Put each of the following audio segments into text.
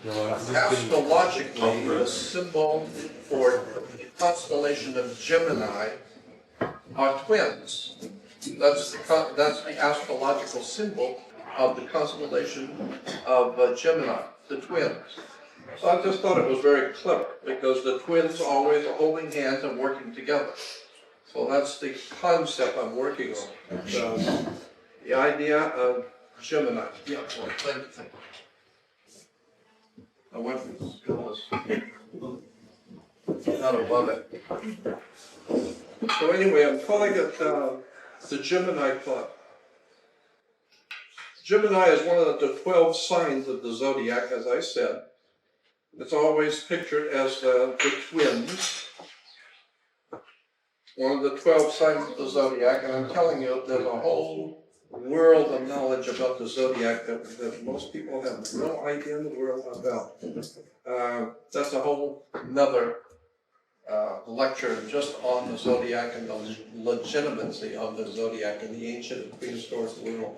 Astrologically, the symbol for the constellation of Gemini are twins. That's the astrological symbol of the constellation of Gemini, the twins. So I just thought it was very clever because the twins always are holding hands and working together. So that's the concept I'm working on. So the idea of Gemini. Yeah, well, thank you. I went not above it. So anyway, I'm calling it the Gemini Club. Gemini is one of the 12 signs of the zodiac, as I said. It's always pictured as the twins. One of the 12 signs of the zodiac, and I'm telling you, there's a whole world of knowledge about the zodiac that most people have no idea in the world about. That's a whole another lecture just on the zodiac and the legitimacy of the zodiac in the ancient and prehistoric world.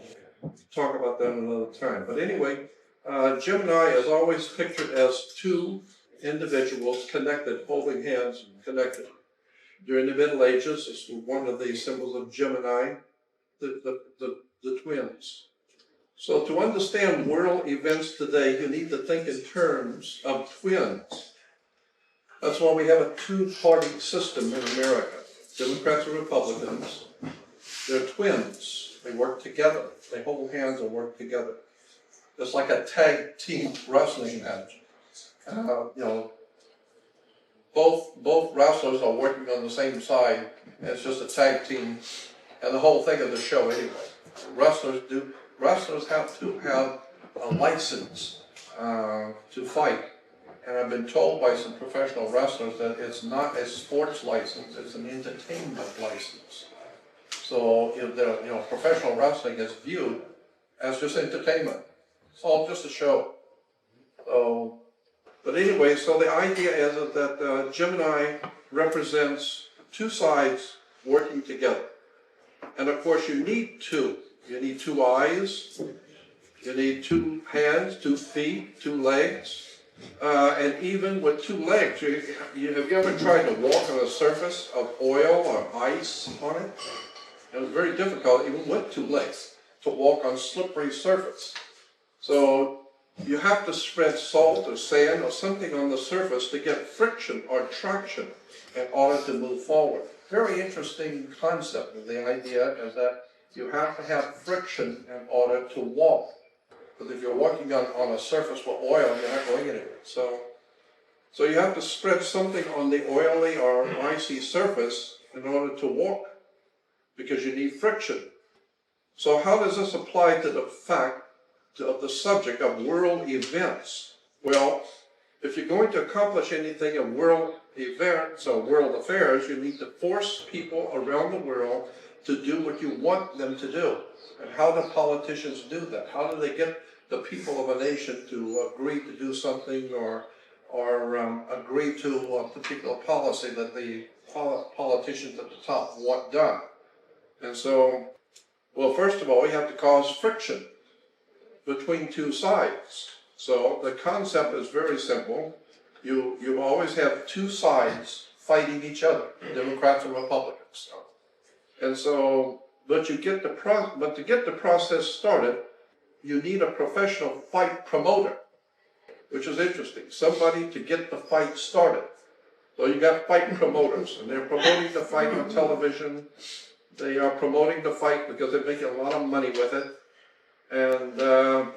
Talk about that another time. But anyway, Gemini is always pictured as two individuals connected, holding hands and connected. During the Middle Ages, it's one of the symbols of Gemini, the twins. So to understand world events today, you need to think in terms of twins. That's why we have a two-party system in America. Democrats and Republicans, they're twins. They work together. They hold hands and work together. It's like a tag team wrestling match. Both wrestlers are working on the same side, and it's just a tag team, and the whole thing of the show anyway. Wrestlers have to have a license to fight, and I've been told by some professional wrestlers that it's not a sports license; it's an entertainment license. So if professional wrestling is viewed as just entertainment. It's all just a show. So, but anyway, so the idea is that Gemini represents two sides working together. And of course you need two. You need two eyes, you need two hands, 2 feet, 2 legs, and even with 2 legs, have you ever tried to walk on a surface of oil or ice on it? It was very difficult, even with 2 legs, to walk on slippery surface. So you have to spread salt or sand or something on the surface to get friction or traction in order to move forward. Very interesting concept. The idea is that you have to have friction in order to walk. Because if you're walking on a surface with oil, you're not going anywhere. So you have to spread something on the oily or icy surface in order to walk, because you need friction. So how does this apply to the fact of the subject of world events? Well, if you're going to accomplish anything in world events or world affairs, you need to force people around the world to do what you want them to do. And how do politicians do that? How do they get the people of a nation to agree to do something or agree to a particular policy that the politicians at the top want done? And so, well, first of all, you have to cause friction between 2 sides. So the concept is very simple. You always have 2 sides fighting each other, Democrats and Republicans. And so, but to get the process started, you need a professional fight promoter, which is interesting. Somebody to get the fight started. So you got fight promoters, and they're promoting the fight on television. They are promoting the fight because they're making a lot of money with it. And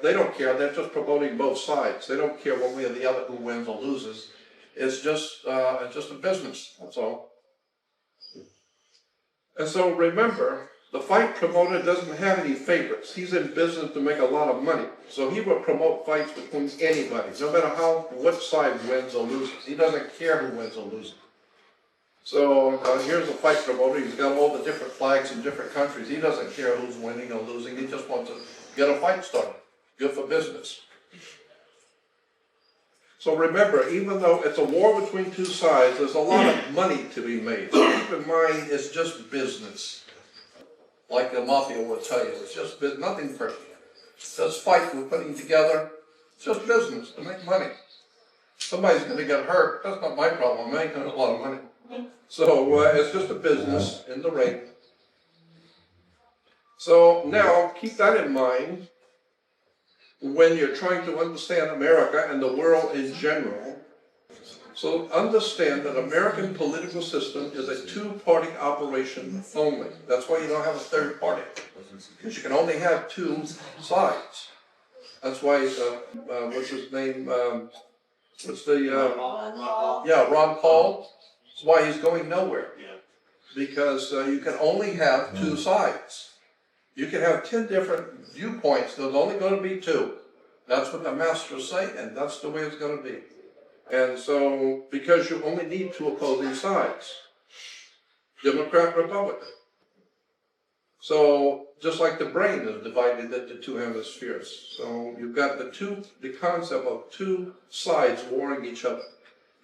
they don't care. They're just promoting both sides. They don't care one way or the other who wins or loses. It's just a business. That's all. And so remember, the fight promoter doesn't have any favorites. He's in business to make a lot of money. So he will promote fights between anybody, no matter what side wins or loses. He doesn't care who wins or loses. So here's a fight promoter. He's got all the different flags in different countries. He doesn't care who's winning or losing. He just wants to get a fight started. Good for business. So remember, even though it's a war between 2 sides, there's a lot of money to be made. So keep in mind, it's just business. Like the mafia will tell you, it's just nothing personal. This fight we're putting together, it's just business to make money. somebody's going to get hurt. That's not my problem. I'm making a lot of money. So it's just a business in the ring. So now keep that in mind when you're trying to understand America and the world in general. So understand that American political system is a two-party operation only. That's why you don't have a third party, because you can only have two sides. That's why, what's his name? Ron Paul. That's why he's going nowhere, because you can only have two sides. You can have 10 different viewpoints. There's only going to be two. That's what the masters say, and that's the way it's going to be. And so, because you only need two opposing sides, Democrat, Republican. So, just like the brain is divided into two hemispheres. So, you've got the concept of two sides warring each other.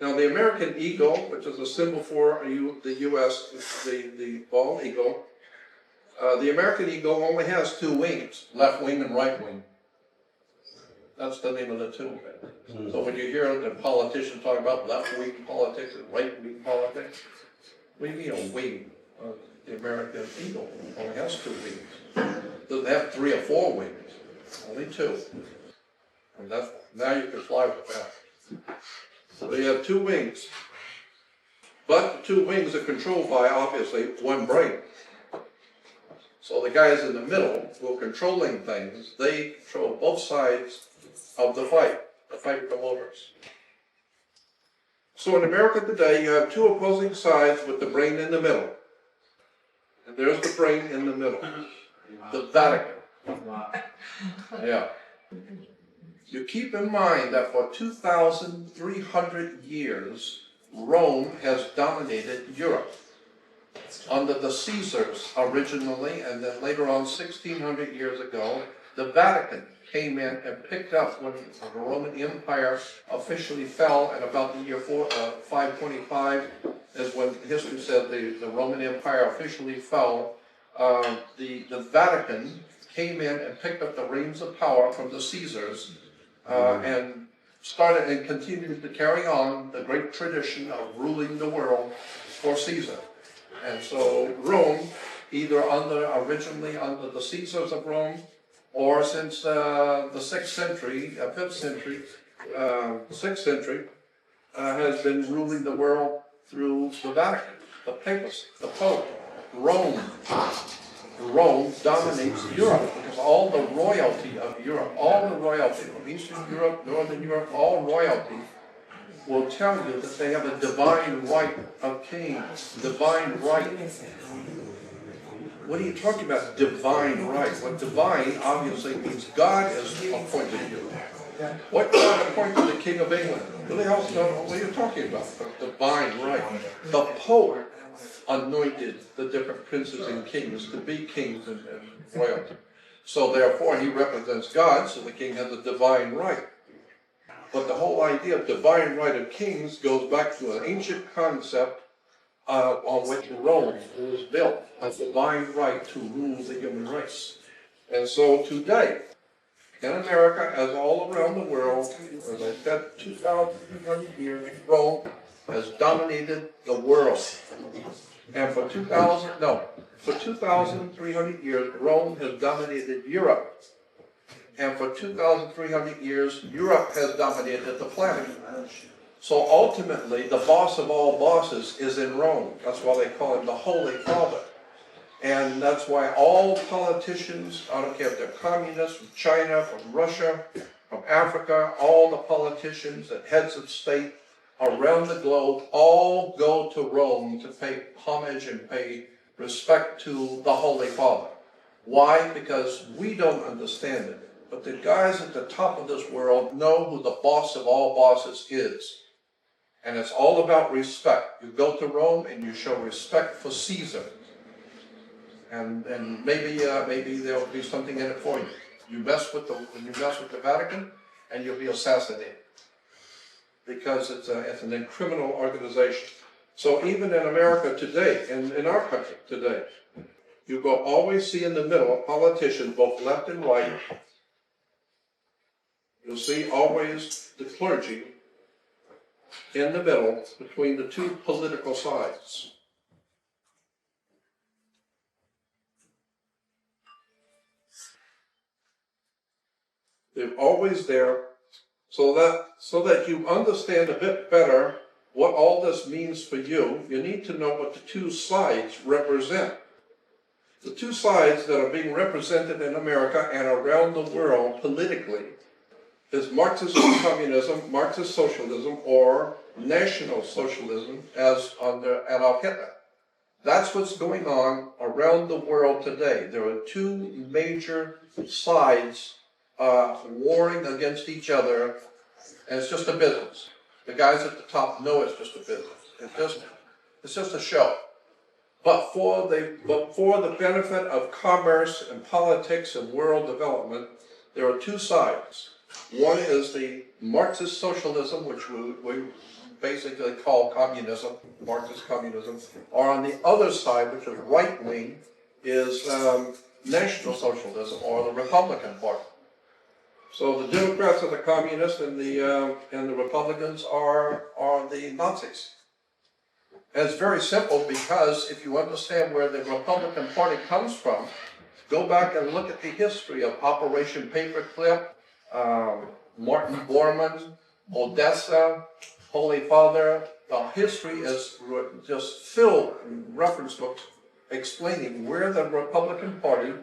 Now, the American eagle, which is a symbol for the U.S., the bald eagle, the American eagle only has two wings, left wing and right wing. That's the name of the two. So when you hear the politicians talk about left-wing politics and right-wing politics, what do you mean a wing? The American eagle only has two wings. Doesn't have 3 or 4 wings, only 2. And that's, now you can fly with that. So you have 2 wings. But the 2 wings are controlled by, obviously, one brain. So the guys in the middle who are controlling things, they control both sides of the fight promoters. So in America today, you have 2 opposing sides with the brain in the middle. And there's the brain in the middle. The Vatican. Yeah. You keep in mind that for 2,300 years, Rome has dominated Europe. Under the Caesars originally, and then later on, 1,600 years ago, the Vatican came in and picked up when the Roman Empire officially fell, and about the year 525 is when history said the Roman Empire officially fell. The Vatican came in and picked up the reins of power from the Caesars and started and continued to carry on the great tradition of ruling the world for Caesar. And so Rome, either originally under the Caesars of Rome, or since the 6th century, 5th century, 6th century, has been ruling the world through the Vatican, the papacy, the Pope. Rome dominates Europe, because all the royalty of Europe, all the royalty from Eastern Europe, Northern Europe, all royalty will tell you that they have a divine right of kings, divine right. What are you talking about, divine right? Well, divine obviously means God has appointed you. What God appointed the King of England? What the hell? What are you talking about? Divine right. The Pope anointed the different princes and kings to be kings and royalty. So therefore he represents God, so the king has a divine right. But the whole idea of divine right of kings goes back to an ancient concept on which Rome was built, a divine right to rule the human race. And so today, in America, as all around the world, as I said, 2,300 years, Rome has dominated the world. And for 2,300 years, Rome has dominated Europe. And for 2,300 years, Europe has dominated the planet. So ultimately, the boss of all bosses is in Rome. That's why they call him the Holy Father. And that's why all politicians, I don't care if they're communists, from China, from Russia, from Africa, all the politicians and heads of state around the globe all go to Rome to pay homage and pay respect to the Holy Father. Why? Because we don't understand it. But the guys at the top of this world know who the boss of all bosses is. And it's all about respect. You go to Rome and you show respect for Caesar. And maybe there'll be something in it for you. You mess with the Vatican and you'll be assassinated. Because it's an criminal organization. So even in America today, in our country today, you will always see in the middle a politician, both left and right. You'll see always the clergy in the middle between the two political sides. They're always there, so that you understand a bit better what all this means for you. You need to know what the two sides represent. The two sides that are being represented in America and around the world politically is Marxist communism, Marxist socialism, or National Socialism as under Adolf Hitler. That's what's going on around the world today. There are two major sides warring against each other, and it's just a business. The guys at the top know it's just a business. It's just a show. But for the benefit of commerce and politics and world development, there are two sides. One is the Marxist socialism, which we basically call communism, Marxist communism, or on the other side, which is right-wing, is National Socialism, or the Republican Party. So the Democrats are the communists, and the Republicans are the Nazis. And it's very simple, because if you understand where the Republican Party comes from, go back and look at the history of Operation Paperclip, Martin Bormann, Odessa, Holy Father. The history is just filled in reference books explaining where the Republican Party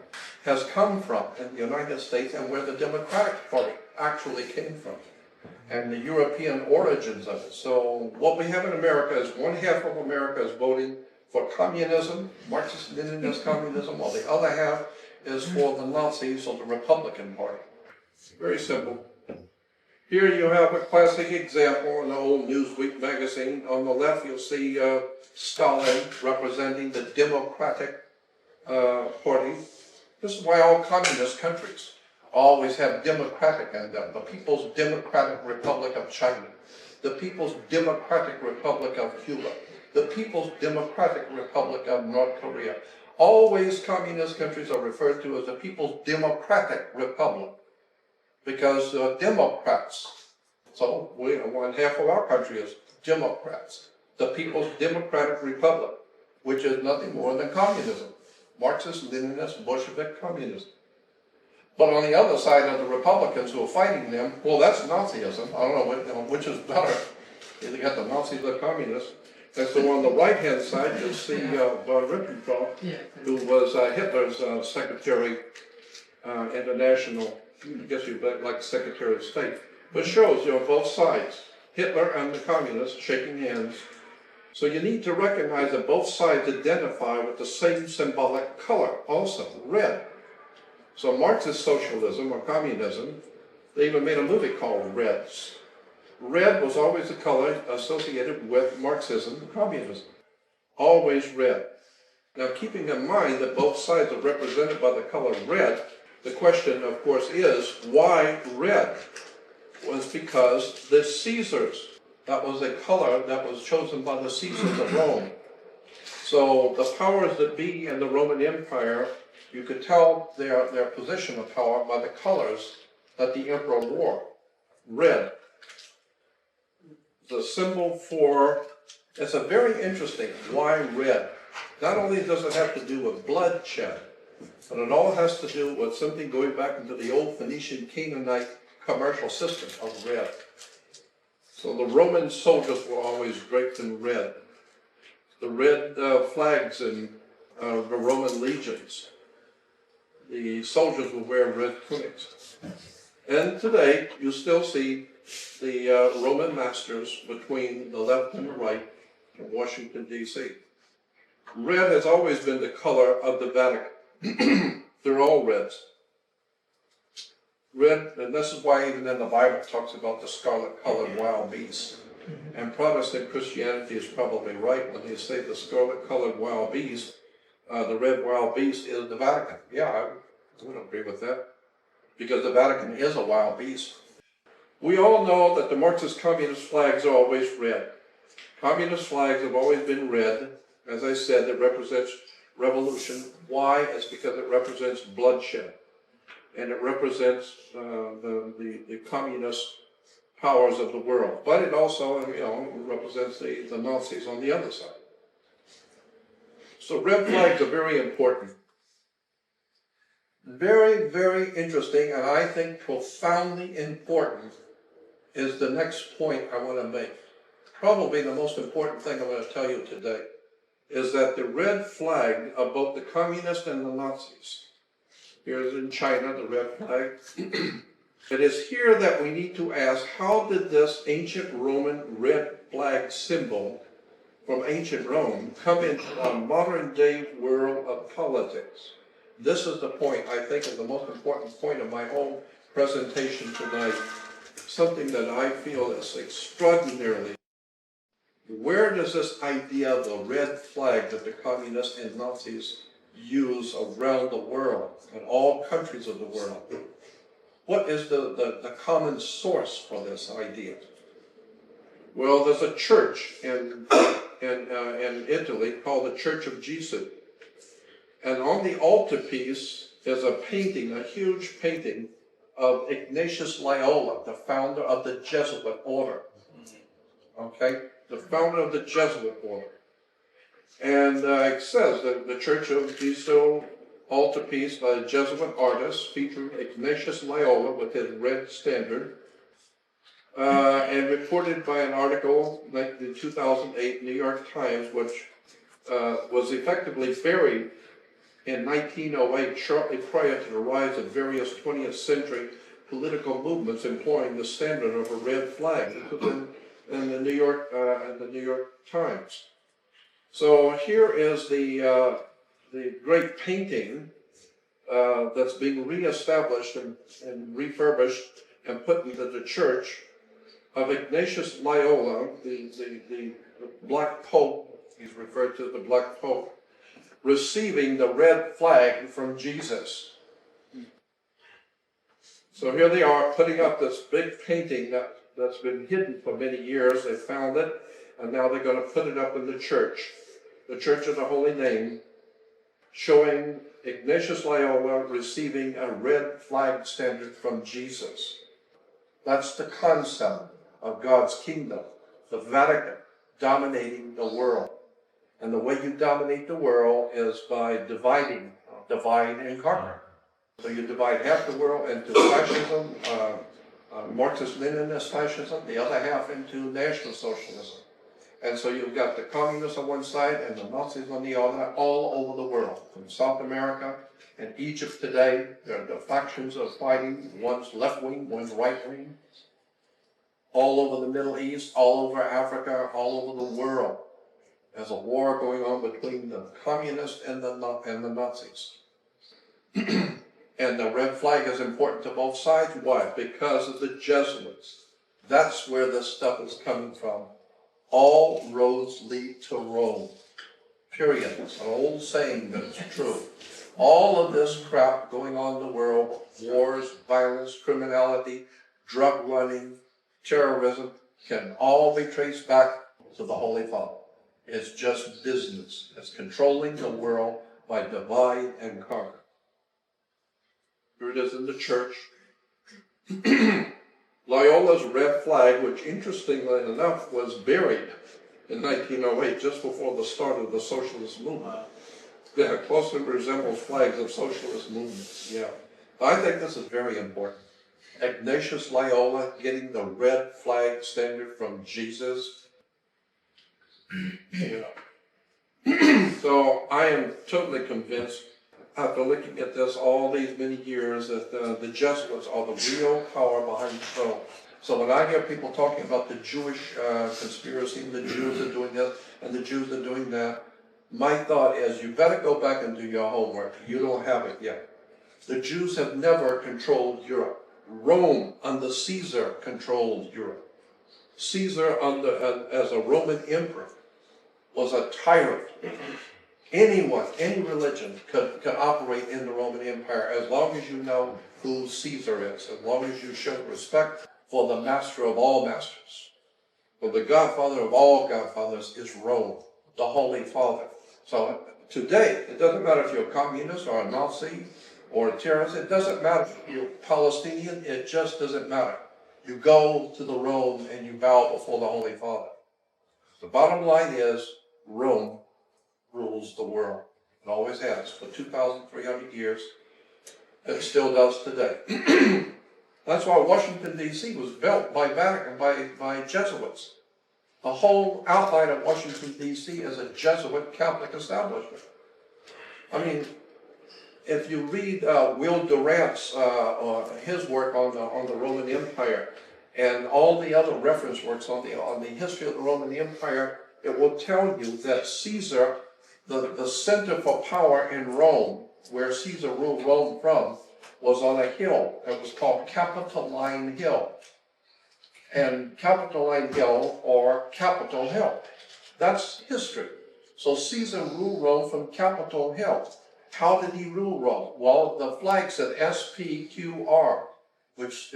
has come from in the United States and where the Democratic Party actually came from, and the European origins of it. So what we have in America is one half of America is voting for communism, Marxist-Leninist communism, while the other half is for the Nazis or the Republican Party. Very simple. Here you have a classic example in the old Newsweek magazine. On the left you'll see Stalin representing the Democratic Party. This is why all communist countries always have democratic in them. The People's Democratic Republic of China, the People's Democratic Republic of Cuba, the People's Democratic Republic of North Korea. Always communist countries are referred to as the People's Democratic Republic, because Democrats. So one half of our country is Democrats. The People's Democratic Republic, which is nothing more than communism. Marxist, Leninist, Bolshevik communism. But on the other side of the Republicans who are fighting them, well, that's Nazism. I don't know which is better. Either got the Nazis or the communists. And so on the right-hand side, you'll see von Ribbentrop, who was Hitler's secretary, international, I guess you'd like Secretary of State. But it shows, both sides, Hitler and the communists shaking hands. So you need to recognize that both sides identify with the same symbolic color also, red. So Marxist socialism or communism, they even made a movie called Reds. Red was always the color associated with Marxism and communism. Always red. Now keeping in mind that both sides are represented by the color red, the question, of course, is why red? Was because the Caesars, that was a color that was chosen by the Caesars of Rome. So the powers that be in the Roman Empire, you could tell their position of power by the colors that the emperor wore. Red. The symbol for, it's a very interesting, why red? Not only does it have to do with bloodshed, but it all has to do with something going back into the old Phoenician Canaanite commercial system of red. So the Roman soldiers were always draped in red. The red flags in the Roman legions. The soldiers would wear red tunics. And today, you still see the Roman masters between the left and the right in Washington, D.C. Red has always been the color of the Vatican. They're all reds. Red, and this is why even in the Bible it talks about the scarlet-colored wild beast. And Protestant Christianity is probably right when they say the scarlet-colored wild beast, the red wild beast is the Vatican. Yeah, I would agree with that, because the Vatican is a wild beast. We all know that the Marxist communist flags are always red. Communist flags have always been red. As I said, it represents revolution. Why? It's because it represents bloodshed. And it represents the communist powers of the world. But it also, represents the Nazis on the other side. So red flags are very important. Very, very interesting, and I think profoundly important is the next point I want to make. Probably the most important thing I'm going to tell you today is that the red flag of both the communists and the Nazis, here's in China, the red flag, it is here that we need to ask, how did this ancient Roman red flag symbol from ancient Rome come into our modern day world of politics? This is the point, I think, is the most important point of my whole presentation tonight. Something that I feel is extraordinarily. Where does this idea of the red flag that the communists and Nazis use around the world, in all countries of the world, what is the common source for this idea? Well, there's a church in Italy called the Church of Jesuits. And on the altarpiece is a painting, a huge painting of Ignatius Loyola, the founder of the Jesuit order. Okay? The founder of the Jesuit order. And it says that the Church of Jesus altarpiece by a Jesuit artist featuring Ignatius Loyola with his red standard, and reported by an article like the 2008 New York Times, which was effectively buried in 1908, shortly prior to the rise of various 20th century political movements employing the standard of a red flag. This was in the New York Times. So here is the great painting that's being reestablished and refurbished and put into the church of Ignatius Loyola, the Black Pope. He's referred to as the Black Pope, receiving the red flag from Jesus. So here they are putting up this big painting that's been hidden for many years. They found it, and now they're going to put it up in the Church of the Holy Name, showing Ignatius Loyola receiving a red flag standard from Jesus. That's the concept of God's kingdom, the Vatican dominating the world. And the way you dominate the world is by divide and conquer. So you divide half the world into fascism, Marxist-Leninist fascism, the other half into National Socialism. And so you've got the communists on one side and the Nazis on the other, all over the world. From South America and Egypt today, there are the factions of fighting, one's left-wing, one's right-wing, all over the Middle East, all over Africa, all over the world. There's a war going on between the communists and the Nazis. And the red flag is important to both sides. Why? Because of the Jesuits. That's where this stuff is coming from. All roads lead to Rome. Period. It's an old saying, but it's true. All of this crap going on in the world, wars, violence, criminality, drug running, terrorism, can all be traced back to the Holy Father. It's just business. It's controlling the world by divide and conquer. Here it is in the church. Loyola's red flag, which interestingly enough was buried in 1908, just before the start of the socialist movement. Yeah, closely resembles flags of socialist movements. Yeah. I think this is very important. Ignatius Loyola getting the red flag standard from Jesus. So I am totally convinced, after looking at this all these many years, that the Jesuits are the real power behind the throne. So when I hear people talking about the Jewish conspiracy, the Jews are doing this and the Jews are doing that, my thought is you better go back and do your homework. You don't have it yet. The Jews have never controlled Europe. Rome under Caesar controlled Europe. Caesar as a Roman emperor was a tyrant. Anyone, any religion could operate in the Roman Empire as long as you know who Caesar is, as long as you show respect for the master of all masters. For the godfather of all godfathers is Rome, the Holy Father. So today, it doesn't matter if you're a communist or a Nazi or a terrorist, it doesn't matter if you're Palestinian, it just doesn't matter. you go to the Rome and you bow before the Holy Father. The bottom line is Rome rules the world. It always has for 2,300 years. It still does today. That's why Washington, D.C. was built by Vatican, by Jesuits. The whole outline of Washington, D.C. is a Jesuit Catholic establishment. I mean, if you read Will Durant's his work on the Roman Empire and all the other reference works on the history of the Roman Empire, it will tell you that Caesar, the center for power in Rome, where Caesar ruled Rome from, was on a hill. It was called Capitoline Hill. And Capitoline Hill, or Capitol Hill. That's history. So Caesar ruled Rome from Capitol Hill. How did he rule Rome? Well, the flag said SPQR, which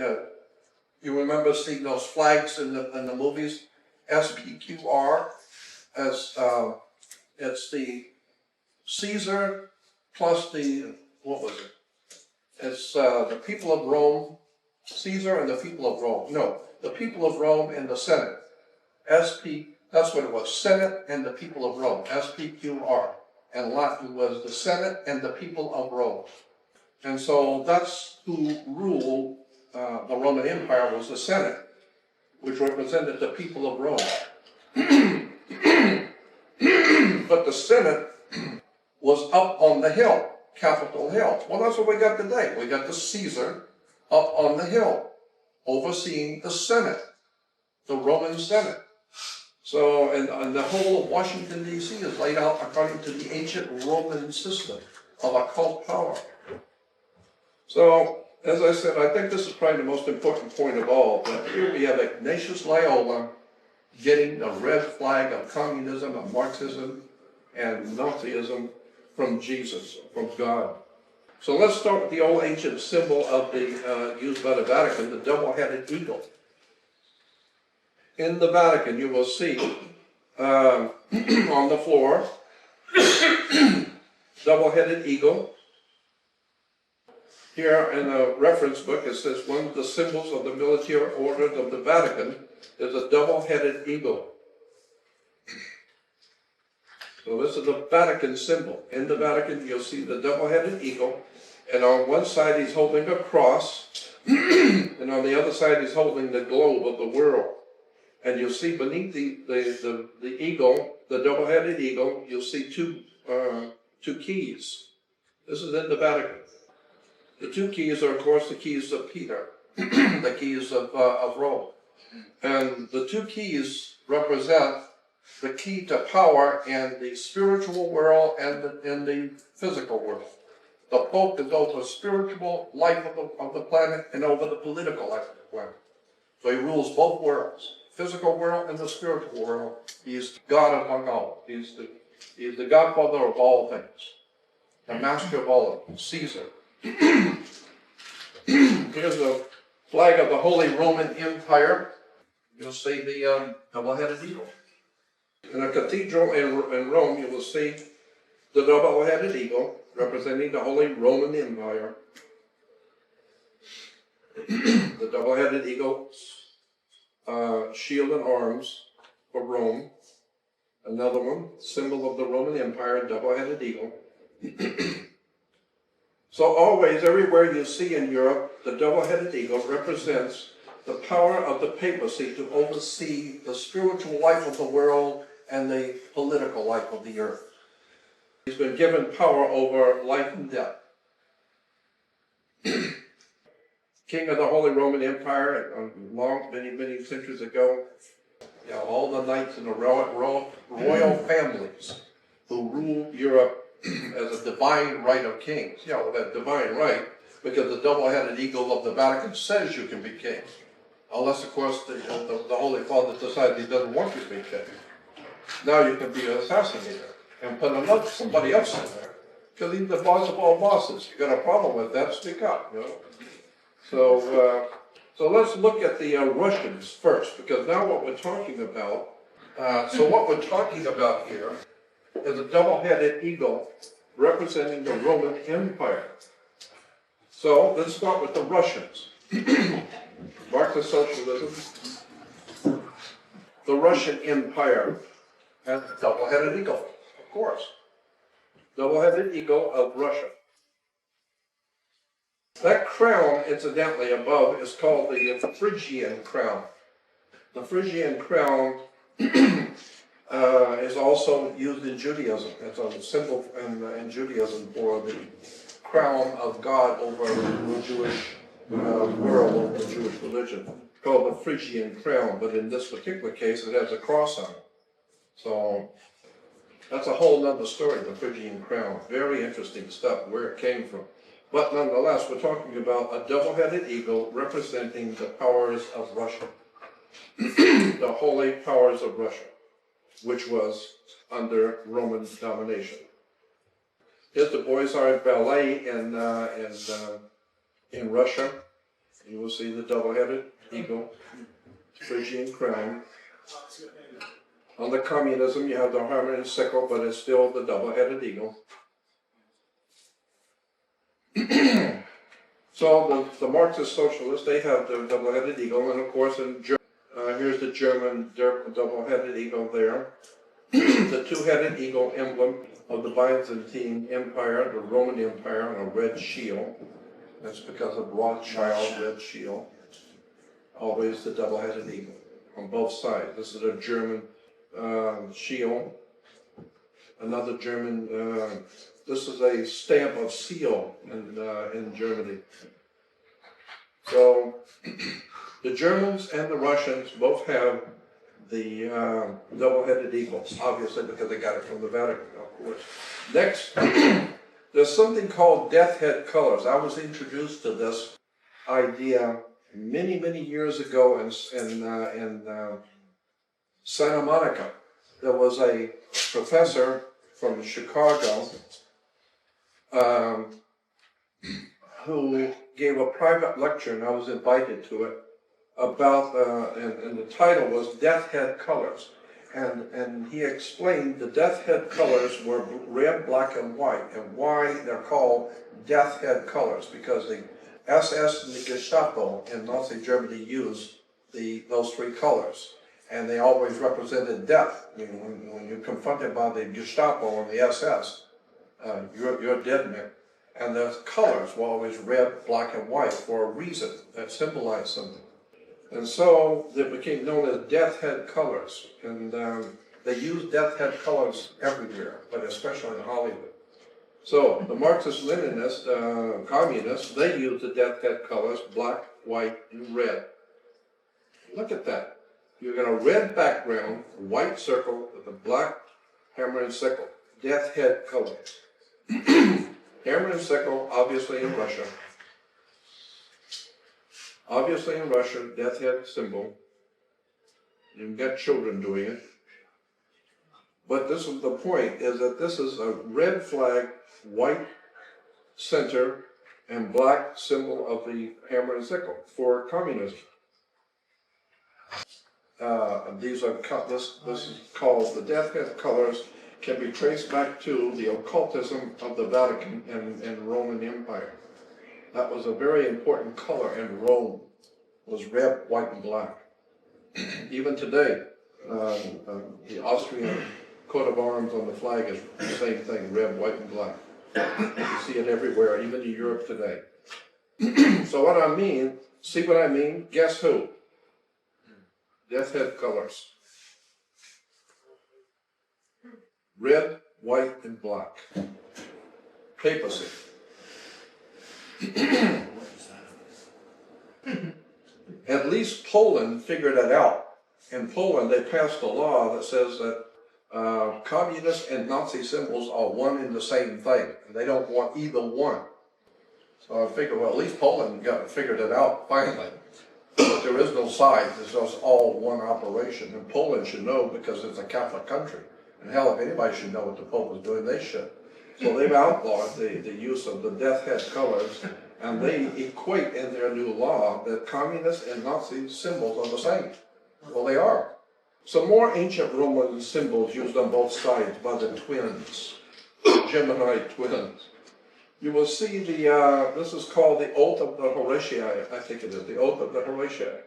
you remember seeing those flags in the movies? SPQR, as it's the Caesar plus the, what was it? It's the people of Rome, Caesar and the people of Rome. No, the people of Rome and the Senate. That's what it was, Senate and the people of Rome, SPQR. And Latin was the Senate and the people of Rome. And so that's who ruled the Roman Empire, was the Senate, which represented the people of Rome. But the Senate was up on the hill, Capitol Hill. Well, that's what we got today. We got the Caesar up on the hill, overseeing the Senate, the Roman Senate. So, and the whole of Washington, D.C. is laid out according to the ancient Roman system of occult power. So, as I said, I think this is probably the most important point of all, that here we have Ignatius Loyola getting the red flag of communism, of Marxism, and Nazism from Jesus, from God. So let's start with the old ancient symbol of the used by the Vatican, the double-headed eagle. In the Vatican, you will see on the floor, double-headed eagle. Here in the reference book, it says one of the symbols of the military orders of the Vatican is a double-headed eagle. So this is the Vatican symbol. In the Vatican, you'll see the double-headed eagle, and on one side he's holding a cross, and on the other side he's holding the globe of the world. And you'll see beneath the eagle, the double-headed eagle, you'll see two keys. This is in the Vatican. The two keys are, of course, the keys of Peter, the keys of Rome. And the two keys represent the key to power in the spiritual world and in the physical world. The Pope is over the spiritual life of the planet and over the political life of the planet. So he rules both worlds, physical world and the spiritual world. He's God among all. He's the godfather of all things, the master of all of them, Caesar. Here's a flag of the Holy Roman Empire. You'll see the double-headed eagle. In a cathedral in Rome, you will see the double-headed eagle representing the Holy Roman Empire. The double-headed eagle, shield and arms for Rome. Another one, symbol of the Roman Empire, double-headed eagle. So always, everywhere you see in Europe, the double-headed eagle represents the power of the papacy to oversee the spiritual life of the world and the political life of the earth. He's been given power over life and death. King of the Holy Roman Empire, many centuries ago, all the knights and the royal families who ruled Europe as a divine right of kings. That divine right, because the double-headed eagle of the Vatican says you can be king. Unless, of course, the Holy Father decides he doesn't want you to be king. Now you can be an assassinator and put somebody else in there. Because he's the boss of all bosses. You got a problem with that, speak up, So let's look at the Russians first, because now what we're talking about, here is a double-headed eagle representing the Roman Empire. So let's start with the Russians. Marxist socialism, the Russian Empire, and double-headed eagle, of course. Double-headed eagle of Russia. That crown, incidentally, above is called the Phrygian crown. The Phrygian crown is also used in Judaism. It's a symbol in Judaism for the crown of God over the Jewish world, over the Jewish religion. It's called the Phrygian crown, but in this particular case, it has a cross on it. So that's a whole nother story, the Phrygian crown. Very interesting stuff, where it came from. But nonetheless, we're talking about a double-headed eagle representing the powers of Russia. The holy powers of Russia, which was under Roman domination. Here's the Boys Art Ballet in Russia. You will see the double-headed eagle, Phrygian crown. On the Communism, you have the hammer and sickle, but it's still the double-headed eagle. So the Marxist socialists, they have the double-headed eagle, and of course in Germany, here's the German double-headed eagle there. The two-headed eagle emblem of the Byzantine Empire, the Roman Empire, on a red shield. That's because of Rothschild red shield. Always the double-headed eagle on both sides. This is a German shield. Another German. This is a stamp of seal in Germany. So the Germans and the Russians both have the double-headed eagles, obviously because they got it from the Vatican, of course. Next, there's something called death head colors. I was introduced to this idea many, many years ago in Santa Monica. There was a professor from Chicago who gave a private lecture, and I was invited to it, about, and the title was Death Head Colors. And he explained the death head colors were red, black, and white, and why they're called death head colors, because the SS and the Gestapo in Nazi Germany used those three colors, and they always represented death. I mean, when you're confronted by the Gestapo or the SS, you're a dead man. And the colors were always red, black, and white for a reason that symbolized something. And so they became known as death head colors. And they used death head colors everywhere, but especially in Hollywood. So the Marxist-Leninists, communists, they used the death head colors, black, white, and red. Look at that. You've got a red background, a white circle with a black hammer and sickle. Death head colors. Hammer and sickle, obviously in Russia. Obviously in Russia, death head symbol. You've got children doing it. But this is the point, is that this is a red flag, white center, and black symbol of the hammer and sickle for communism. This is called the death head colors, can be traced back to the occultism of the Vatican and Roman Empire. That was a very important color in Rome, was red, white, and black. Even today, the Austrian coat of arms on the flag is the same thing, red, white, and black. You see it everywhere, even in Europe today. So what I mean, see what I mean? Guess who? Death head colors. Red, white, and black. Papacy. At least Poland figured it out. In Poland, they passed a law that says that communist and Nazi symbols are one and the same thing, and they don't want either one. So I figured, well, at least Poland figured it out finally. But there is no sides, it's just all one operation. And Poland should know because it's a Catholic country. And hell, if anybody should know what the Pope was doing, they should. So they've outlawed the use of the death head colors, and they equate in their new law that communist and Nazi symbols are the same. Well, they are. Some more ancient Roman symbols used on both sides by the twins, Gemini twins. you will see this is called the Oath of the Horatii, I think it is, the Oath of the Horatii,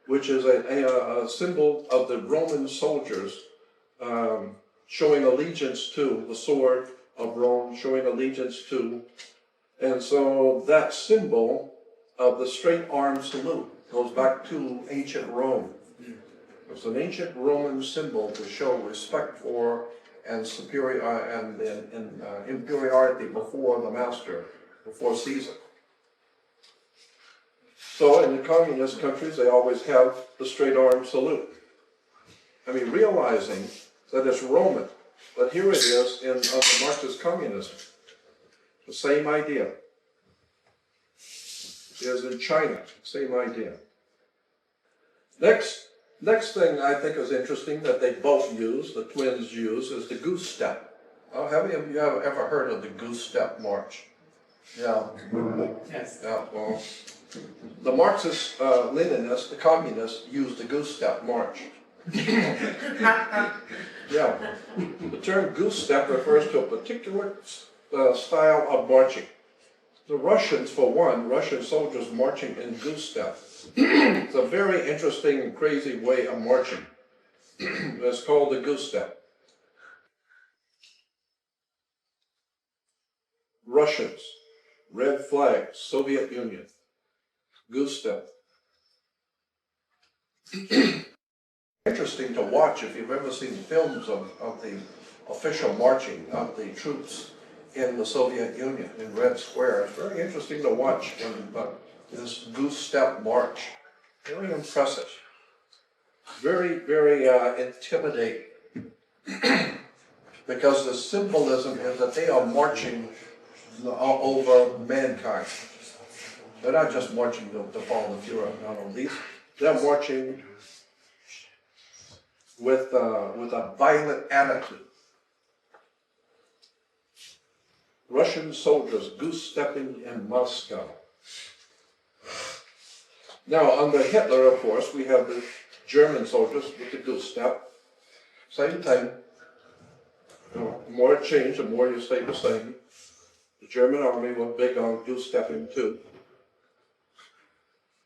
which is a symbol of the Roman soldiers showing allegiance to the sword of Rome, showing allegiance to, and so that symbol of the straight arm salute goes back to ancient Rome. It's an ancient Roman symbol to show respect for and inferiority before the master, before Caesar. So in the communist countries, they always have the straight arm salute. I mean, realizing that it's Roman, but here it is in the Marxist communism. The same idea. It is in China, same idea. Next thing I think is interesting that they both use, the twins use, is the goose step. Have any of you ever heard of the goose step march? Yeah. Yes. Yeah, well, the Marxist, Leninists, the communists, use the goose step march. Yeah. The term goose step refers to a particular style of marching. The Russians, for one, Russian soldiers marching in goose step. It's a very interesting and crazy way of marching. It's called the goose step. Russians, red flag, Soviet Union, goose step. Interesting to watch if you've ever seen films of the official marching of the troops in the Soviet Union in Red Square. It's very interesting to watch this goose step march. Very impressive. Very, very intimidating. Because the symbolism is that they are marching over mankind. They're not just marching to follow the Führer. No, they're marching with a violent attitude. Russian soldiers goose-stepping in Moscow. Now, under Hitler, of course, we have the German soldiers with the goose step. Same thing. The more it changed, the more you stay the same. The German army was big on goose-stepping too.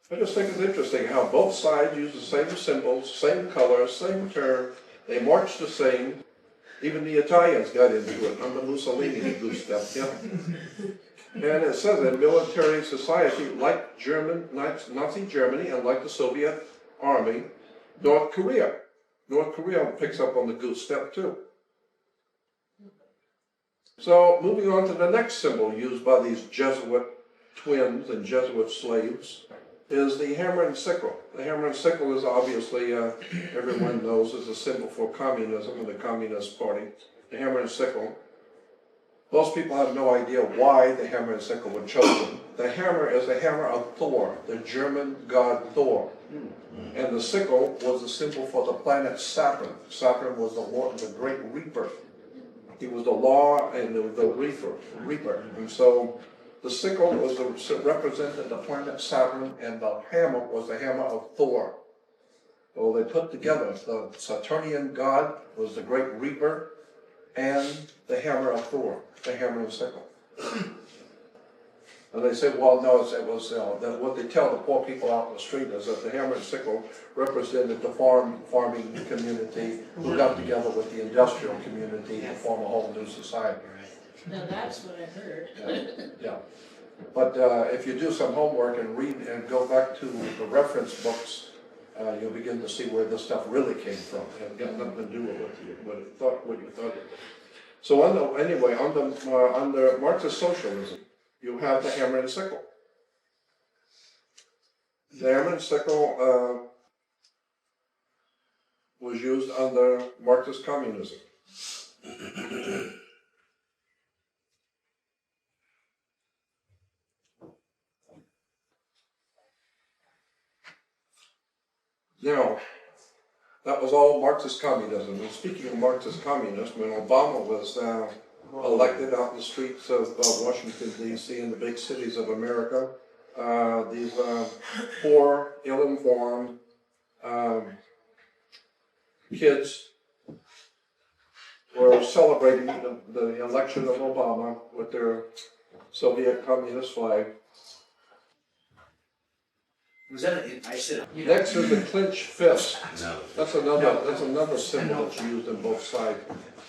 I just think it's interesting how both sides use the same symbols, same colors, same term. They march the same. Even the Italians got into it under Mussolini, the goose step. Yeah. And it says in military society, like Nazi Germany and like the Soviet army, North Korea picks up on the goose step too. So moving on to the next symbol used by these Jesuit twins and Jesuit slaves is the hammer and sickle. The hammer and sickle is obviously, everyone knows, is a symbol for communism and the Communist Party. The hammer and sickle. Most people have no idea why the hammer and sickle were chosen. The hammer is the hammer of Thor, the German god Thor. And the sickle was the symbol for the planet Saturn. Saturn was the great reaper. He was the law and the reaper. And so the sickle represented the planet Saturn, and the hammer was the hammer of Thor. So they put together the Saturnian god was the great reaper, and the hammer of Thor, the hammer and sickle. And they say, well, no, it was that what they tell the poor people out in the street is that the hammer and sickle represented the farming community who got together with the industrial community to form a whole new society. Now that's what I heard. Yeah. But if you do some homework and read and go back to the reference books, you'll begin to see where this stuff really came from. It got nothing to do with what you thought it was. So under Marxist socialism, you have the hammer and sickle. The hammer and sickle was used under Marxist communism. Now, that was all Marxist communism. And speaking of Marxist communism, when Obama was elected out in the streets of Washington, D.C., in the big cities of America, these poor, ill-informed kids were celebrating the election of Obama with their Soviet Communist flag. Was that I said. Next is the clenched fist. No. That's another symbol that's used on both sides.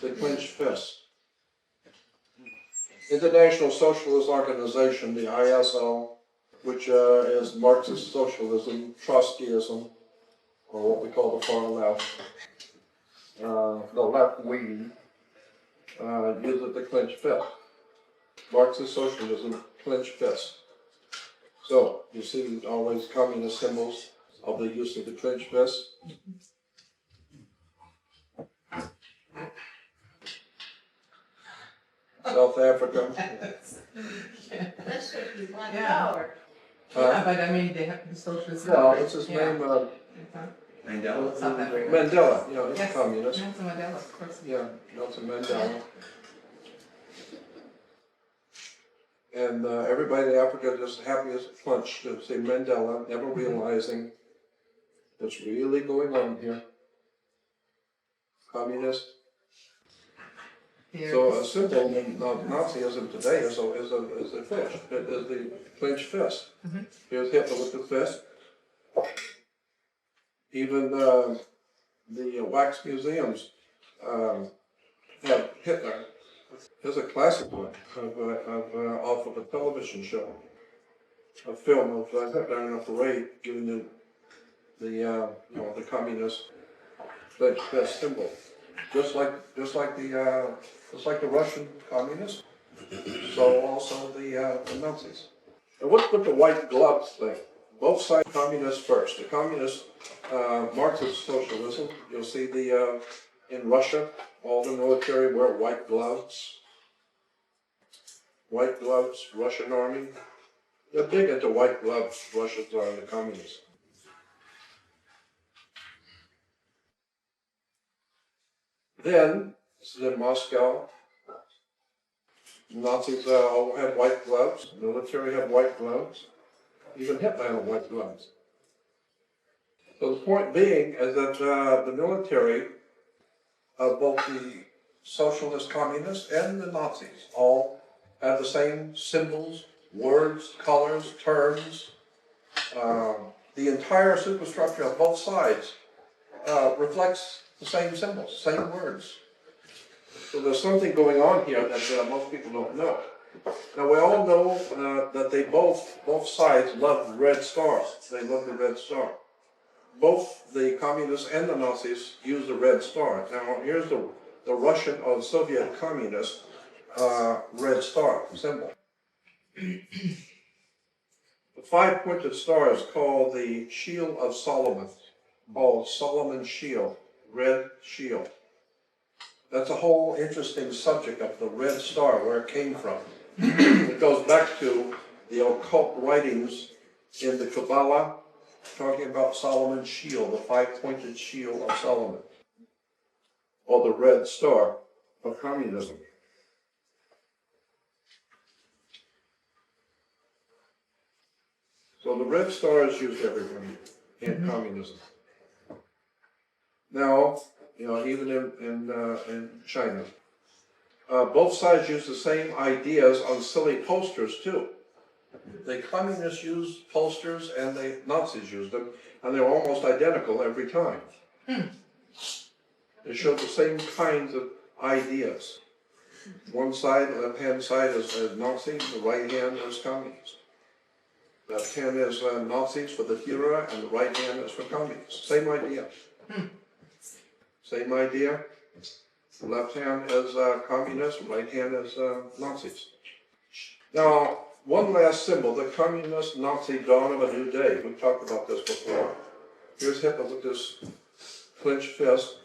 The clenched fist. International Socialist Organization, the ISO, which is Marxist socialism, Trotskyism, or what we call the far left, the left wing, uses the clenched fist. Marxist socialism, clenched fist. So, you see always communist symbols of the use of the clenched fist. South Africa. That's what we want Yeah. power. Yeah, but I mean, they have the socialist. No, what's his Yeah. name? Mandela. South Africa. Mandela, he's Yes. a communist. Nelson Mandela, of course. Yeah, Nelson Mandela. And everybody in Africa just happy as a punch to see Mandela, never realizing what's really going on here. Communist. Here. So a symbol in Nazism today is a fish. It is the clenched fist. Mhm. Here's Hitler with the fist. Even the wax museums have Hitler. Here's a classic one off of a television show, a film of Hitler in a parade giving the communist clenched fist symbol, just like the Russian communists. So also the Nazis. And what's with the white gloves thing? Both sides communists first. The communist Marxist socialism. You'll see in Russia, all the military wear white gloves. White gloves, Russian army. They're big into white gloves, Russians are, the communists. Then, this is in Moscow. Nazis all had white gloves, military had white gloves. Even Hitler had white gloves. So the point being is that the military of both the socialist communists and the Nazis all have the same symbols, words, colors, terms. The entire superstructure of both sides reflects the same symbols, same words. So there's something going on here that most people don't know. Now we all know that they both sides love the red star. They love the red star. Both the communists and the Nazis use the red star. Now here's the Russian or Soviet communist red star symbol. The five-pointed star is called the Shield of Solomon, called Solomon's Shield, red shield. That's a whole interesting subject of the red star, where it came from. It goes back to the occult writings in the Kabbalah, talking about Solomon's shield, the five-pointed shield of Solomon, or the red star of communism. So the red star is used everywhere in communism. Now, even in China, both sides use the same ideas on silly posters too. The communists use posters and the Nazis use them, and they're almost identical every time. They show the same kinds of ideas. One side, left-hand side is Nazi, the right hand is communist. Left hand is Nazis for the Führer, and the right hand is for communists. Same idea. Same idea. Left hand is communist, right hand is Nazis. Now, one last symbol, the communist Nazi dawn of a new day. We've talked about this before. Here's Hitler with this clenched fist.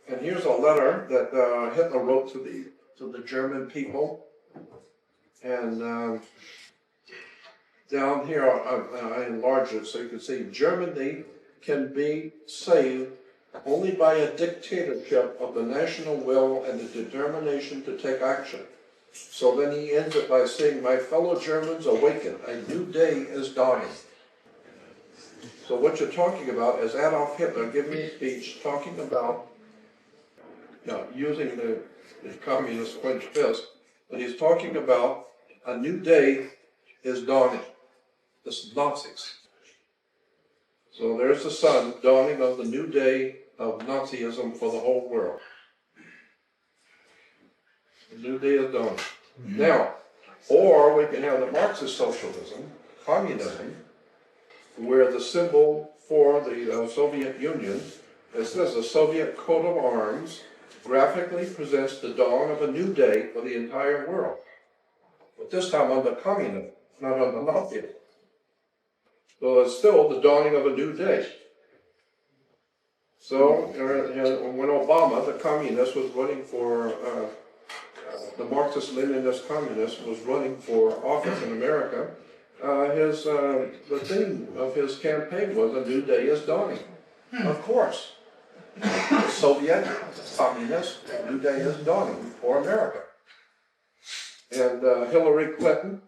And here's a letter that Hitler wrote to the German people. And down here, I enlarged it so you can see, Germany can be saved only by a dictatorship of the national will and the determination to take action. So then he ends it by saying, my fellow Germans awaken, a new day is dawning. So what you're talking about is Adolf Hitler giving a speech talking about using the communist clenched fist, but he's talking about a new day is dawning. This is Nazis. So there's the sun, dawning of the new day of Nazism for the whole world. The new day is dawning. Now, or we can have the Marxist socialism, communism, where the symbol for the Soviet Union, it says the Soviet coat of arms graphically presents the dawn of a new day for the entire world. But this time under communism, not under Nazism. So it's still the dawning of a new day. So when Obama, the communist, was running for, the Marxist-Leninist communist was running for office in America, the theme of his campaign was a new day is dawning. Of course. The Soviet communist, a new day is dawning for America. And Hillary Clinton,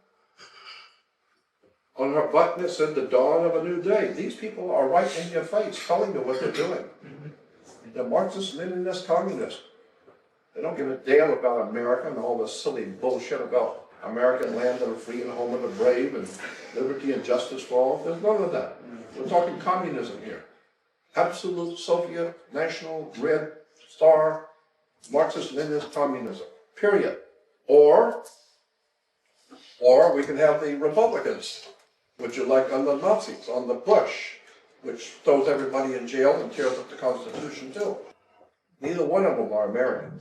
on her button it said the dawn of a new day. These people are right in your face telling you what they're doing. The Marxist-Leninist communists. They don't give a damn about America and all this silly bullshit about American land of the free and home of the brave and liberty and justice for all. There's none of that. We're talking communism here. Absolute Soviet, national, red star, Marxist-Leninist communism. Period. Or we can have the Republicans, which are like on the Nazis, on the Bush, which throws everybody in jail and tears up the Constitution too. Neither one of them are American.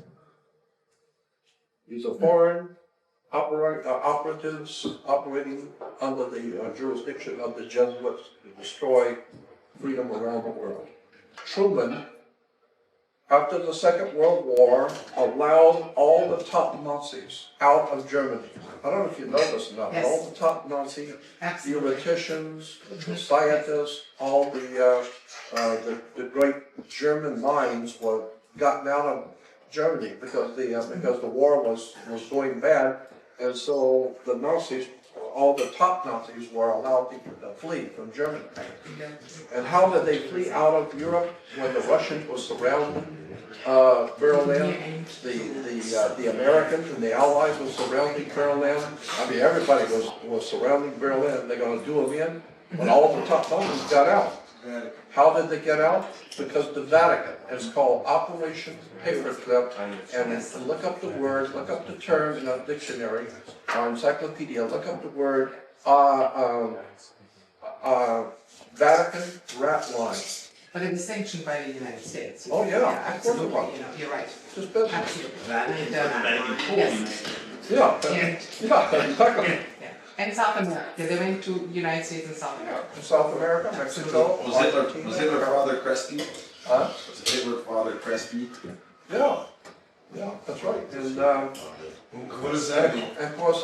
These are foreign operatives operating under the jurisdiction of the Jesuits to destroy freedom around the world. Truman, after the Second World War, allowed all the top Nazis out of Germany. I don't know if you know this or not, but all the top Nazi theoreticians, the scientists, all the great German minds were gotten out of Germany because the war was going bad, and so the Nazis, all the top Nazis, were allowed to flee from Germany. And how did they flee out of Europe when the Russians were surrounding Berlin? The Americans and the Allies were surrounding Berlin. I mean, everybody was surrounding Berlin. They're going to do them in. But all the top Nazis got out. How did they get out? Because the Vatican is called Operation Paperclip, and look up the word, look up the term in a dictionary or encyclopedia, look up the word Vatican rat line. But it is sanctioned by the United States. Oh yeah, absolutely. Of course it was. You know, you're right. Just business. Absolutely. And, yes. Yeah, exactly. Yeah. And South America. They went to the United States and South America. South America, Mexico, Argentina. Was Hitler Father Crespi? Huh? Was Hitler Father Crespi? Yeah, that's right. And What does that mean? and of course,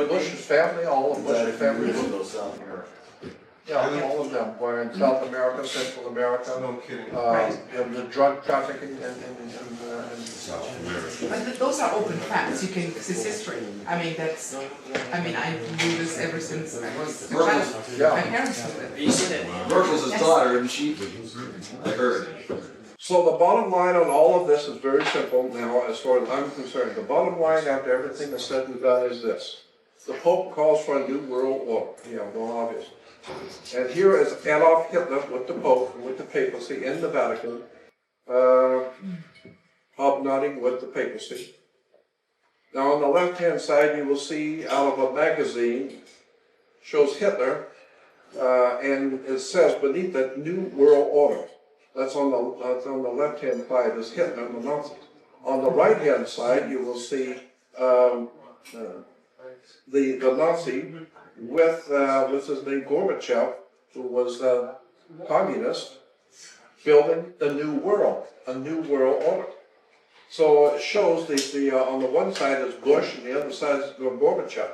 Bush's family, all of Bush's family. Yeah, all of them were in South America, Central America. No kidding. And the drug trafficking and But those are open facts. You can, this is history. I mean, I knew this ever since I was a child. Yeah. My parents knew it. You seen it? Merkel's his daughter, isn't she? I heard. So the bottom line on all of this is very simple now, as far as I'm concerned. The bottom line after everything is said and done is this. The Pope calls for a new world order. Yeah, well, obvious. And here is Adolf Hitler with the Pope, with the papacy in the Vatican, hobnobbing with the papacy. Now on the left-hand side you will see out of a magazine, shows Hitler, and it says beneath it, New World Order. That's on the left-hand side is Hitler and the Nazis. On the right-hand side you will see the Nazi with his name Gorbachev, who was a communist, building the new world, a new world order. So it shows on the one side is Bush and the other side is Gorbachev.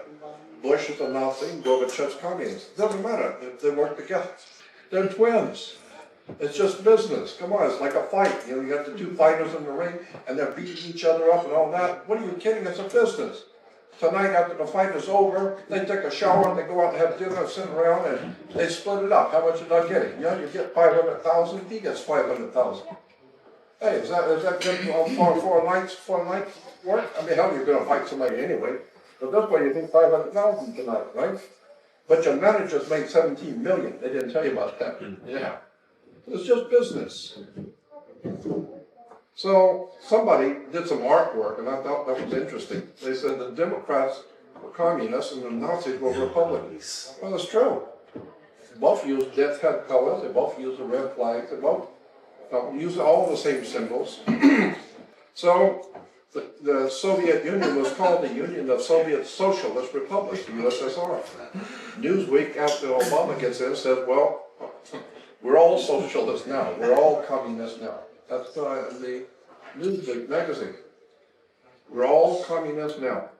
Bush is a Nazi and Gorbachev's communist. It doesn't matter if they work together. They're twins. It's just business. Come on, it's like a fight. You got the two fighters in the ring and they're beating each other up and all that. What are you kidding? It's a business. Tonight, after the fight is over, they take a shower and they go out and have dinner and sit around and they split it up. How much are they getting? You get 500,000, he gets 500,000. Hey, is that good for 4 nights work? I mean, hell, you're going to fight somebody anyway. But that's why you think 500,000 tonight, right? But your managers made 17 million. They didn't tell you about that. Yeah. It's just business. So somebody did some artwork, and I thought that was interesting. They said the Democrats were communists and the Nazis were Republicans. Well, it's true. Both use death head colors. They both use the red flags. They both use all the same symbols. So the Soviet Union was called the Union of Soviet Socialist Republics, the USSR. Newsweek, after Obama gets in, says, well, we're all socialists now. We're all communists now. That's the Newsweek magazine. We're all communists now.